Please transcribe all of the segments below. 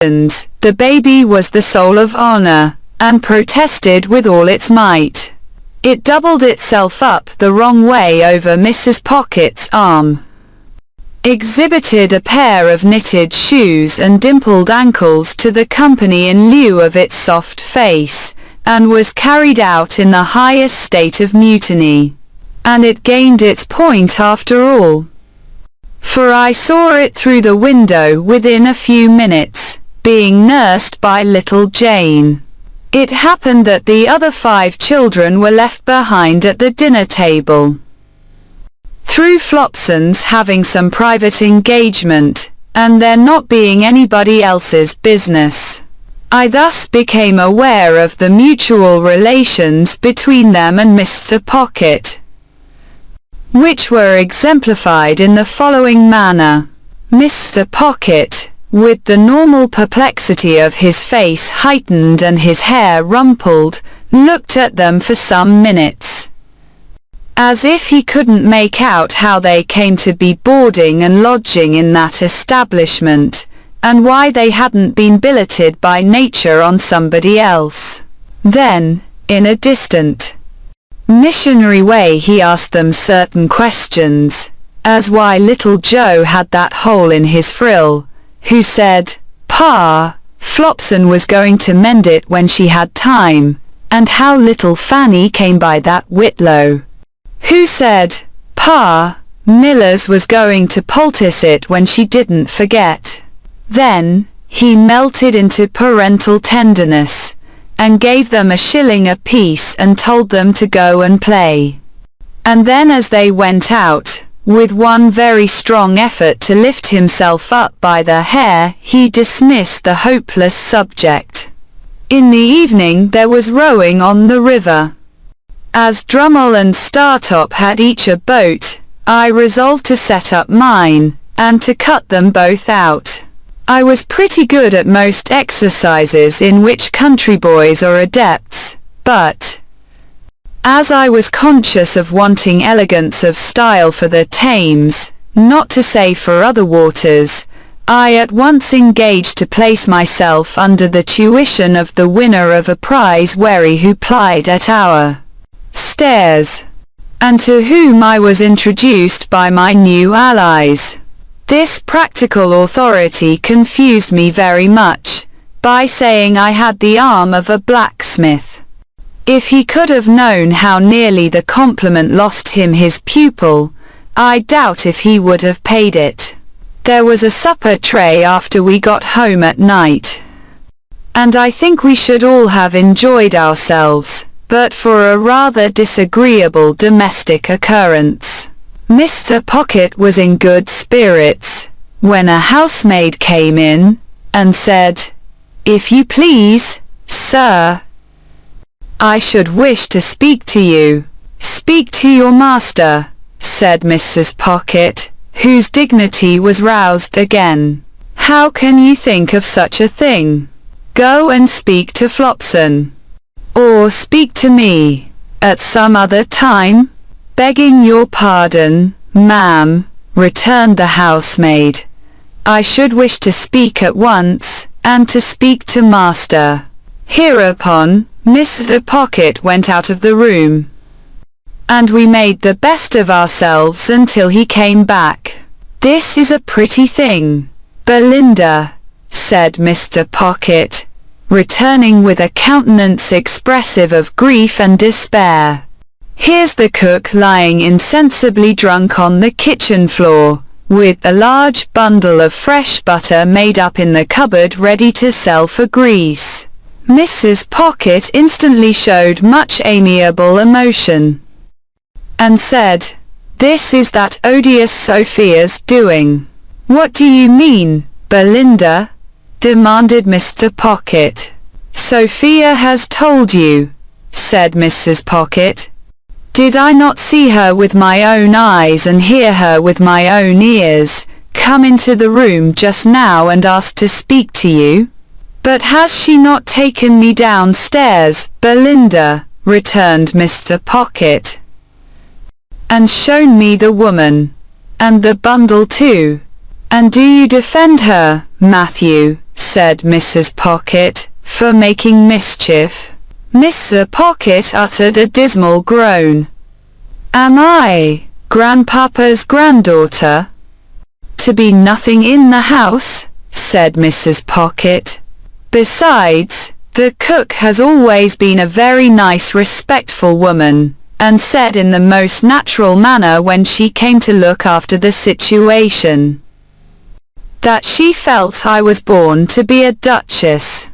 The baby was the soul of honor, and protested with all its might. It doubled itself up the wrong way over Mrs. Pocket's arm, exhibited a pair of knitted shoes and dimpled ankles to the company in lieu of its soft face, and was carried out in the highest state of mutiny. And it gained its point after all, for I saw it through the window within a few minutes, being nursed by little Jane. It happened that the other 5 children were left behind at the dinner table, through Flopson's having some private engagement, and there not being anybody else's business. I thus became aware of the mutual relations between them and Mr. Pocket, which were exemplified in the following manner. Mr. Pocket, with the normal perplexity of his face heightened and his hair rumpled, looked at them for some minutes, as if he couldn't make out how they came to be boarding and lodging in that establishment, and why they hadn't been billeted by nature on somebody else. Then, in a distant, missionary way, he asked them certain questions, as why little Joe had that hole in his frill, who said, "Pa, Flopson was going to mend it when she had time," and how little Fanny came by that Whitlow, who said, "Pa, Millers was going to poultice it when she didn't forget." Then, he melted into parental tenderness, and gave them a shilling apiece and told them to go and play. And then as they went out, with one very strong effort to lift himself up by the hair, he dismissed the hopeless subject. In the evening there was rowing on the river. As Drummle and Startop had each a boat, I resolved to set up mine, and to cut them both out. I was pretty good at most exercises in which country boys are adepts, but as I was conscious of wanting elegance of style for the Thames, not to say for other waters, I at once engaged to place myself under the tuition of the winner of a prize wherry who plied at our stairs, and to whom I was introduced by my new allies. This practical authority confused me very much, by saying I had the arm of a blacksmith. If he could have known how nearly the compliment lost him his pupil, I doubt if he would have paid it. There was a supper tray after we got home at night, and I think we should all have enjoyed ourselves, but for a rather disagreeable domestic occurrence. Mr. Pocket was in good spirits, when a housemaid came in, and said, "If you please, sir, I should wish to speak to you." "Speak to your master," said Mrs. Pocket, whose dignity was roused again. "How can you think of such a thing? Go and speak to Flopson. Or speak to me, at some other time." "Begging your pardon, ma'am," returned the housemaid, "I should wish to speak at once, and to speak to master." Hereupon, Mr. Pocket went out of the room, and we made the best of ourselves until he came back. "This is a pretty thing, Belinda," said Mr. Pocket, returning with a countenance expressive of grief and despair. "Here's the cook lying insensibly drunk on the kitchen floor, with a large bundle of fresh butter made up in the cupboard ready to sell for grease." Mrs. Pocket instantly showed much amiable emotion, and said, "This is that odious Sophia's doing." "What do you mean, Belinda?" demanded Mr. Pocket. "Sophia has told you," said Mrs. Pocket. "Did I not see her with my own eyes and hear her with my own ears, come into the room just now and ask to speak to you?" "But has she not taken me downstairs, Belinda," returned Mr. Pocket, "and shown me the woman, and the bundle too? And do you defend her, Matthew?" said Mrs. Pocket, for making mischief. Mr. Pocket uttered a dismal groan. Am I, Grandpapa's granddaughter? To be nothing in the house, said Mrs. Pocket. Besides, the cook has always been a very nice respectful woman, and said in the most natural manner when she came to look after the situation, that she felt I was born to be a duchess.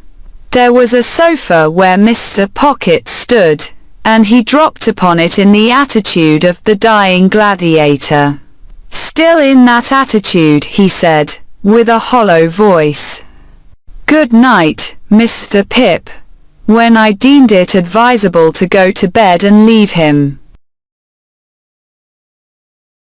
There was a sofa where Mr. Pocket stood, and he dropped upon it in the attitude of the dying gladiator. Still in that attitude, he said, with a hollow voice. Good night, Mr. Pip, when I deemed it advisable to go to bed and leave him.